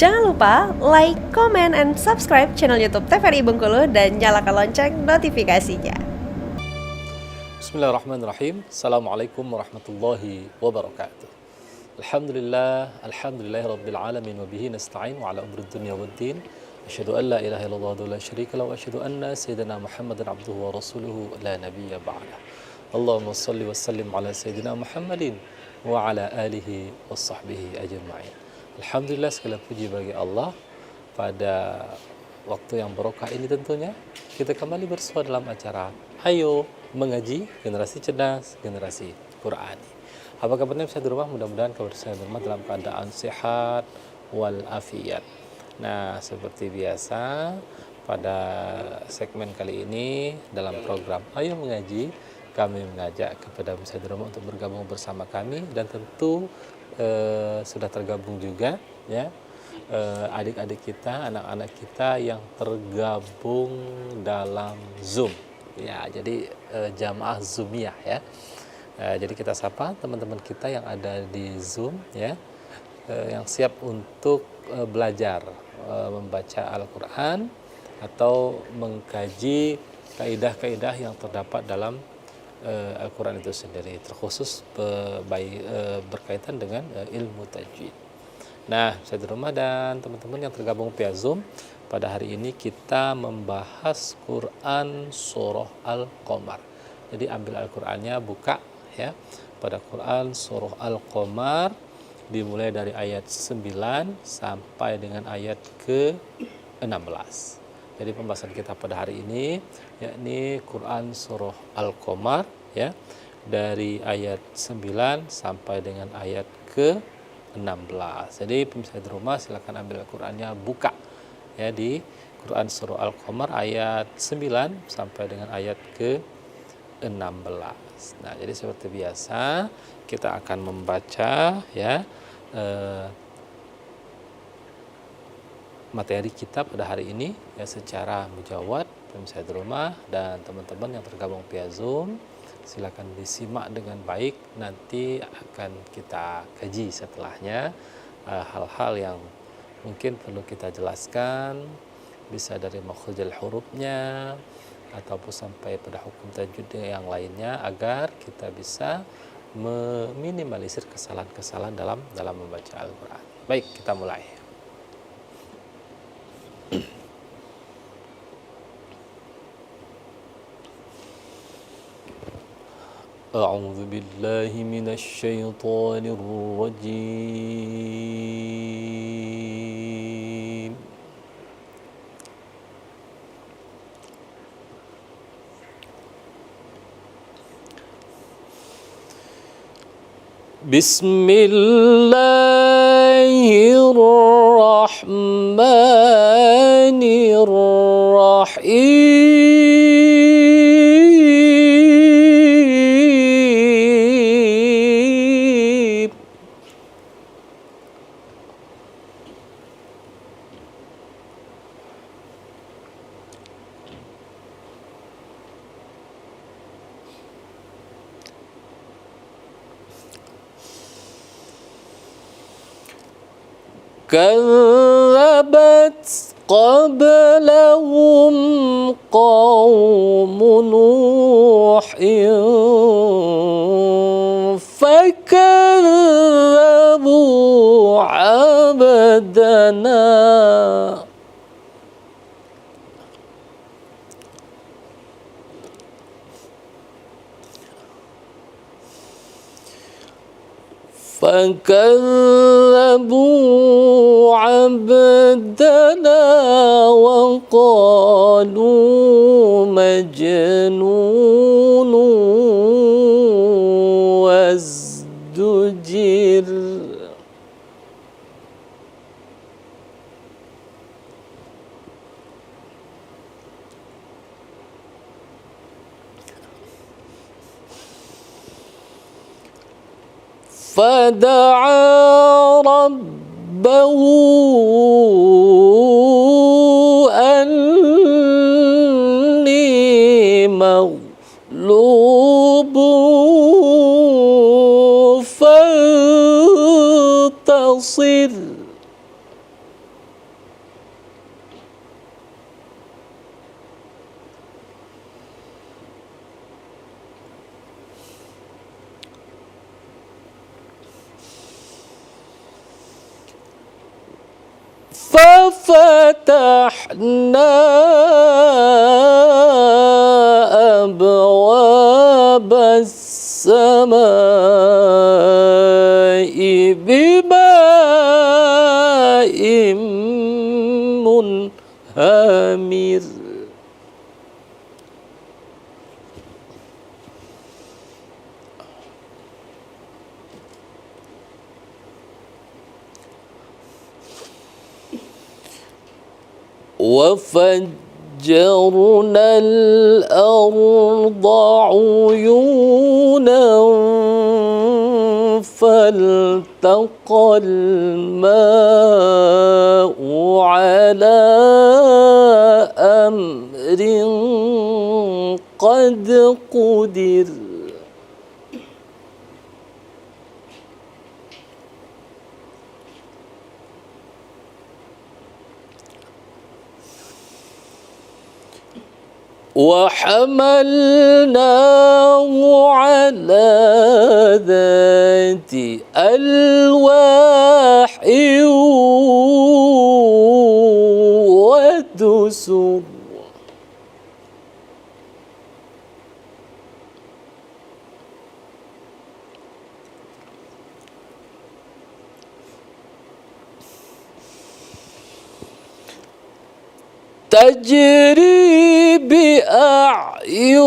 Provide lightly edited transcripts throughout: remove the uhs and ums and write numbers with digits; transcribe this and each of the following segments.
Jangan lupa like, comment, and subscribe channel YouTube TVRI Bengkulu dan nyalakan lonceng notifikasinya. Bismillahirrahmanirrahim. Assalamualaikum warahmatullahi wabarakatuh. Alhamdulillahi rabbil alamin wa bihi nasta'in wa ala umuri dunya waddin. Asyhadu an la ilaha illallah wa la syarika lahu wa asyhadu anna sayyidina Muhammadan abduhu wa rasuluhu la nabiyya ba'da. Allahumma shalli wa sallim ala sayyidina Muhammadin wa ala alihi wa sahbihi ajma'in. Alhamdulillah, segala puji bagi Allah. Pada waktu yang barokah ini tentunya kita kembali bersua dalam acara Ayo Mengaji, Generasi Cerdas, Generasi Qurani. Apa kabarnya saya di rumah? Mudah-mudahan kabar saya di rumah dalam keadaan sehat walafiat. Nah, seperti biasa pada segmen kali ini dalam program Ayo Mengaji, kami mengajak kepada Ustaz di rumah untuk bergabung bersama kami, dan tentu sudah tergabung juga ya adik-adik kita, anak-anak kita yang tergabung dalam Zoom ya. Jadi jamaah Zoomiyah ya. Jadi kita sapa teman-teman kita yang ada di Zoom ya, yang siap untuk belajar membaca Al-Quran atau mengkaji kaidah-kaidah yang terdapat dalam Al-Quran itu sendiri, terkhusus berkaitan dengan ilmu tajwid. Nah, saya di rumah dan teman-teman yang tergabung via Zoom, pada hari ini kita membahas Quran Surah Al-Qamar. Jadi ambil Al-Qurannya, buka ya pada Quran Surah Al-Qamar, dimulai dari ayat 9 sampai dengan ayat ke-16. Jadi pembahasan kita pada hari ini yakni Quran Surah Al-Qamar ya, dari ayat 9 sampai dengan ayat ke-16. Jadi pemirsa di rumah silakan ambil Al-Qur'annya, buka ya di Quran Surah Al-Qamar ayat 9 sampai dengan ayat ke-16. Nah, jadi seperti biasa kita akan membaca ya materi kita pada hari ini ya secara mujawad. Pemirsa di rumah dan teman-teman yang tergabung via Zoom, silakan disimak dengan baik. Nanti akan kita kaji setelahnya hal-hal yang mungkin perlu kita jelaskan, bisa dari makhrajul hurufnya ataupun sampai pada hukum tajwid yang lainnya, agar kita bisa meminimalisir kesalahan-kesalahan dalam membaca Al-Quran. Baik, kita mulai. أعوذ بالله من الشيطان الرجيم بسم الله الرحمن الرحيم كذبت قبلهم قوم نوح فكذبوا عبدنا فكذبوا عبدنا وقالوا مجنون وازدجر فدعا ربه أني مغلوب فانتصر ففتحنا أبواب السماء بماء منهمر. وفجرنا الأرض عيونا فالتقى الماء على أمر قد قدر. وحملناه على ذات ألواح ودسر. تجري بأعيننا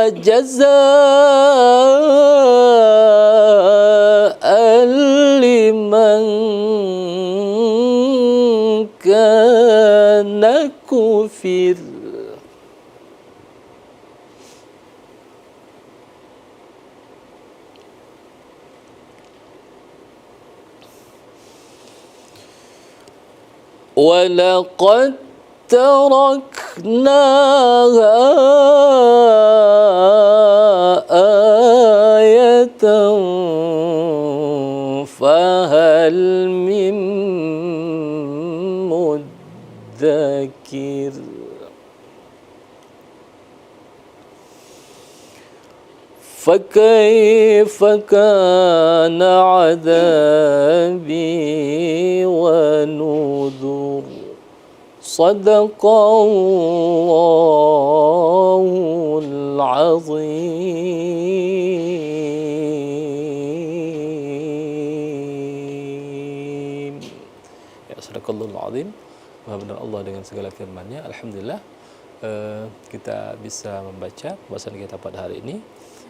جزاء لمن كان كفر. ولقد تركناها آية فهل من مدكر. فكيف كان عذابي ونذر. صدق الله العظيم. Ya, sadaqallahul azim. Maha benar Allah dengan segala firman-Nya. Alhamdulillah kita bisa membaca bahasan kita pada hari ini,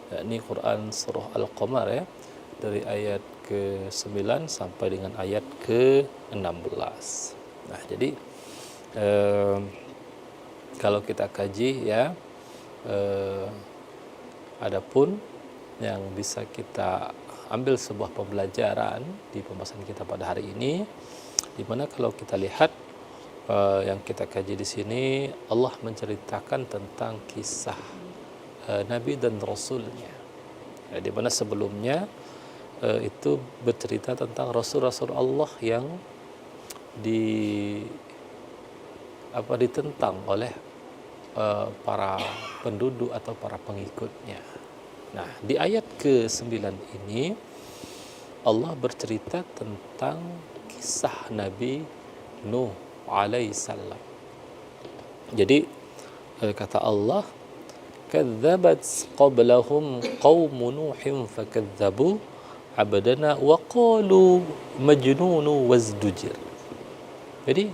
yakni Quran surah Al-Qamar ya, dari ayat ke-9 sampai dengan ayat ke-16. Nah, jadi kalau kita kaji ya, adapun yang bisa kita ambil sebuah pembelajaran di pembahasan kita pada hari ini, di mana kalau kita lihat yang kita kaji di sini, Allah menceritakan tentang kisah Nabi dan Rasulnya. Di mana sebelumnya itu bercerita tentang Rasul-Rasul Allah yang ditentang oleh para penduduk atau para pengikutnya. Nah, di ayat ke-9 ini Allah bercerita tentang kisah Nabi Nuh alaihissalam. Jadi kata Allah, kadzabat qablahum qaum nuhin fakadzabu abdana wa qalu majnunu wazdujir. Jadi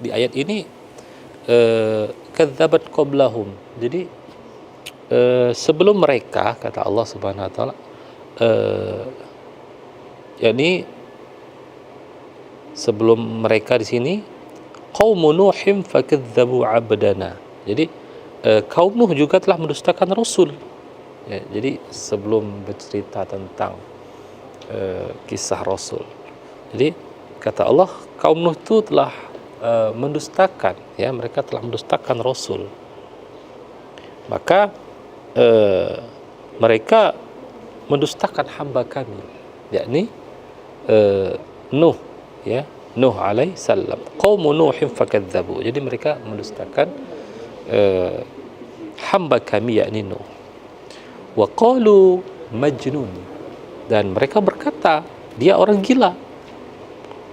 di ayat ini kadzabat qablahum. Jadi sebelum mereka, kata Allah Subhanahu wa taala, yakni sebelum mereka di sini qaum nuhin fakadzabu abdana. Jadi kaum Nuh juga telah mendustakan Rasul. Ya, jadi sebelum bercerita tentang kisah Rasul, jadi kata Allah, kaum Nuh itu telah mendustakan, ya, mereka telah mendustakan Rasul. Maka mereka mendustakan hamba kami, yakni Nuh, ya, Nuh alaihissalam. Qaum Nuhin fakadzabu. Jadi mereka mendustakan hamba kami, yakni Nuh. Wa qalu majnun. Dan mereka berkata dia orang gila.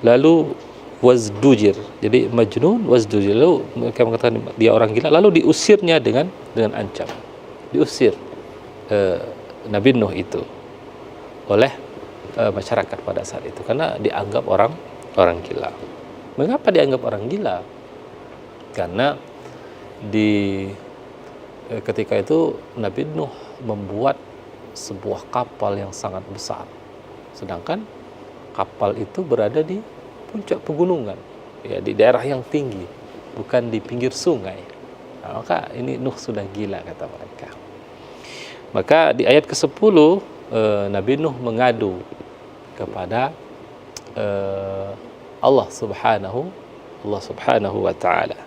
Lalu wazdujir. Jadi majnun wazdujir. Lalu mereka mengatakan dia orang gila, lalu diusirnya dengan ancam. Diusir Nabi Nuh itu oleh masyarakat pada saat itu karena dianggap orang gila. Mengapa dianggap orang gila? Karena ketika itu Nabi Nuh membuat sebuah kapal yang sangat besar, sedangkan kapal itu berada di puncak pegunungan, ya, di daerah yang tinggi, bukan di pinggir sungai. Nah, maka ini Nuh sudah gila, kata mereka. Maka di ayat ke-10 Nabi Nuh mengadu kepada Allah Subhanahu wa ta'ala.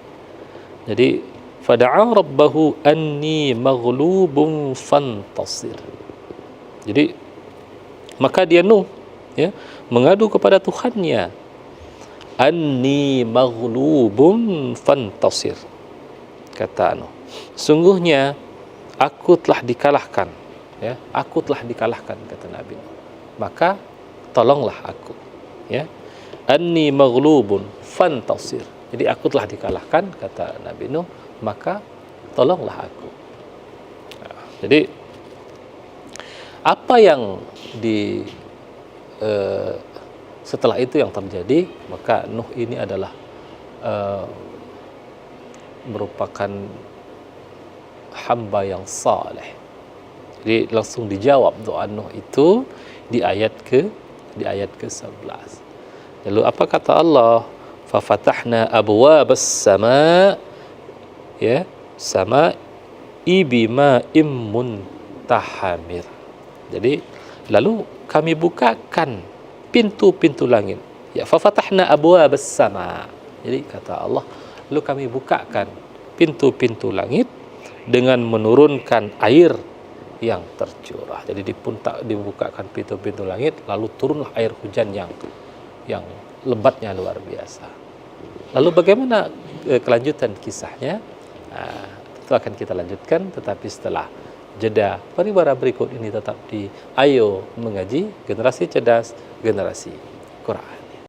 Jadi fada'a rabbahu anni maghlubun fantasir. Jadi maka dia Nuh, ya, mengadu kepada Tuhannya, anni maghlubun fantasir, kata Nuh, sungguhnya aku telah dikalahkan, ya, aku telah dikalahkan, kata Nabi Nuh, maka tolonglah aku, ya, anni maghlubun fantasir, jadi aku telah dikalahkan, kata Nabi Nuh, maka tolonglah aku. Nah, jadi apa yang setelah itu yang terjadi, maka Nuh ini adalah merupakan hamba yang saleh. Jadi langsung dijawab doa Nuh itu di ayat ke-11. Lalu apa kata Allah? Fafatahna abwabas sama, ya, sama ibima'im muntahamir. Jadi lalu kami bukakan pintu-pintu langit. Ya, fafatahna abwabas sama. Jadi kata Allah, lalu kami bukakan pintu-pintu langit dengan menurunkan air yang tercurah. Jadi dibukakan pintu-pintu langit, lalu turunlah air hujan yang lebatnya luar biasa. Lalu bagaimana kelanjutan kisahnya? Nah, itu akan kita lanjutkan, tetapi setelah jeda pariwara berikut ini. Tetap di Ayo Mengaji, generasi cerdas, generasi Quran.